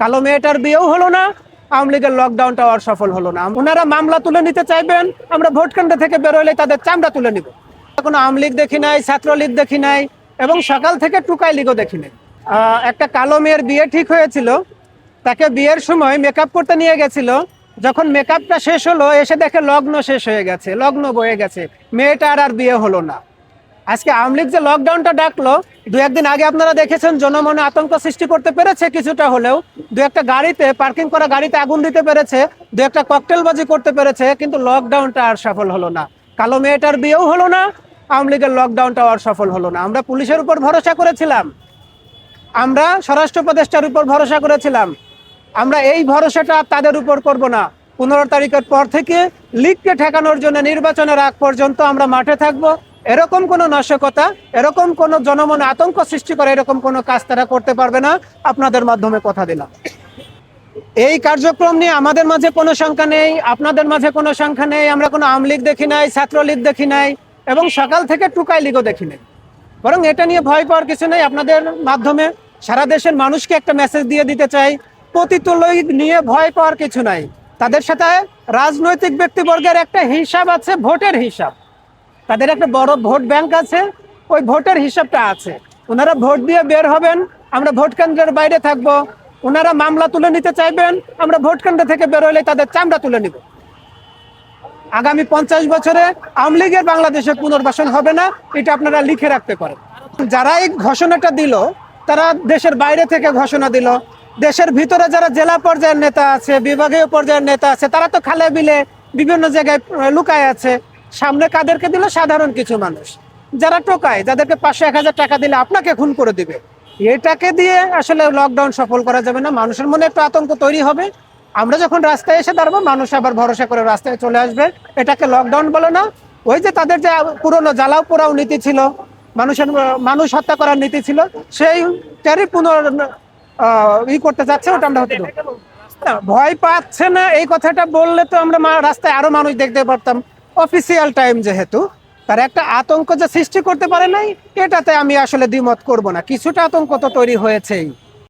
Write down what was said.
কালো মেয়েটার বিয়েও হলো না, আওয়ামী লীগের লকডাউনটাও আর সফল হলো না। ওনারা মামলা তুলে নিতে চাইবেন, আমরা ভোট কেন্দ্র থেকে বেরোলে তাদের চামড়া তুলে নিব। কোনো আওয়ামী লীগ দেখি নাই, ছাত্রলীগ দেখি নাই, এবং সকাল থেকে টুকাই লীগও দেখি নাই। একটা কালো মেয়ের বিয়ে ঠিক হয়েছিল, তাকে বিয়ের সময় মেকআপ করতে নিয়ে গেছিল। যখন মেকআপটা শেষ হলো, এসে দেখে লগ্ন শেষ হয়ে গেছে, লগ্ন বয়ে গেছে, মেয়েটার আর বিয়ে হলো না। আজকে আওয়ামী লীগ যে লকডাউনটা ডাকলো, দু একদিন আগে আপনারা দেখেছেন জনমনে আতঙ্ক সৃষ্টি করতে পেরেছে কিছুটা হলেও। দু একটা গাড়িতে, পার্কিং করা গাড়িতে আগুন দিতে পেরেছে, দু একটা ককটেলবাজি করতে পেরেছে, কিন্তু লকডাউনটা আর সফল হলো না। কালো মেয়েটার বিয়েও হলো না, আওয়ামী লীগের লকডাউনটাও আর সফল হলো না। আমরা পুলিশের উপর ভরসা করেছিলাম, আমরা স্বরাষ্ট্র উপদেষ্টার উপর ভরসা করেছিলাম, আমরা এই ভরসাটা তাদের উপর করব না। 15 তারিখের পর থেকে লীগকে ঠেকানোর জন্য নির্বাচনের আগ পর্যন্ত আমরা মাঠে থাকব। এরকম কোনো নাশকতা, এরকম কোনো জনমনে আতঙ্ক সৃষ্টি করে এরকম কোনো কাজ তারা করতে পারবে না, আপনাদের মাধ্যমে কথা দিলাম। এই কার্যক্রম নিয়ে আমাদের মাঝে কোনো সংখ্যা নেই, আপনাদের মাঝে কোনো সংখ্যা নেই। আমরা কোনো আওয়ামী লীগ দেখি নাই, ছাত্রলীগ দেখি নাই, এবং সকাল থেকে টুকাই লীগও দেখি নাই। বরং এটা নিয়ে ভয় পাওয়ার কিছু নেই। আপনাদের মাধ্যমে সারা দেশের মানুষকে একটা মেসেজ দিয়ে দিতে চাই, পতিত লীগ নিয়ে ভয় পাওয়ার কিছু নাই। তাদের সাথে রাজনৈতিক ব্যক্তিবর্গের একটা হিসাব আছে, ভোটের হিসাব। তাদের একটা বড় ভোট ব্যাংক আছে, ওই ভোটের হিসাবটা আছে। ওনারা ভোট দিয়ে বের হবেন, আমরা ভোট কেন্দ্রের বাইরে থাকবো। ওনারা মামলা তুলে নিতে চাইবেন, আমরা ভোট কেন্দ্র থেকে বের হলে তাদের চামড়া তুলে নিব। আগামী 50 বছরে আওয়ামী লীগের বাংলাদেশে পুনর্বাসন হবে না, এটা আপনারা লিখে রাখতে পারেন। যারা এই ঘোষণাটা দিল, তারা দেশের বাইরে থেকে ঘোষণা দিল। দেশের ভিতরে যারা জেলা পর্যায়ের নেতা আছে, বিভাগীয় পর্যায়ের নেতা আছে, তারা তো খালে বিলে বিভিন্ন জায়গায় লুকায় আছে। সামনে কাদেরকে দিল? সাধারণ কিছু মানুষ যারা টোকায়, যাদেরকে 500-1000 টাকা দিলে আপনাকে খুন করে দিবে। এটাকে দিয়ে আসলে লকডাউন সফল করা যাবে না। মানুষের মনে একটু আতঙ্ক তৈরি হবে। আমরা যখন রাস্তায় এসে দাঁড়াবো, মানুষ আবার ভরসা করে রাস্তায় চলে আসবে। এটাকে লকডাউন বলে না, ওই যে তাদের যে পুরনো জ্বালাও পোড়াও নীতি ছিল, মানুষ হত্যা করার নীতি ছিল, সেইটারই করতে যাচ্ছে। ওটা আমরা হতে দেব না। ভয় পাচ্ছে না এই কথাটা বললে তো আমরা রাস্তায় আরো মানুষ দেখতে পারতাম। অফিসিয়াল টাইম যেহেতু, তার একটা আতঙ্ক যে সৃষ্টি করতে পারে নাই, এটাতে আমি আসলে দ্বিমত করব না। কিছুটা আতঙ্ক তো তৈরি হয়েছেই।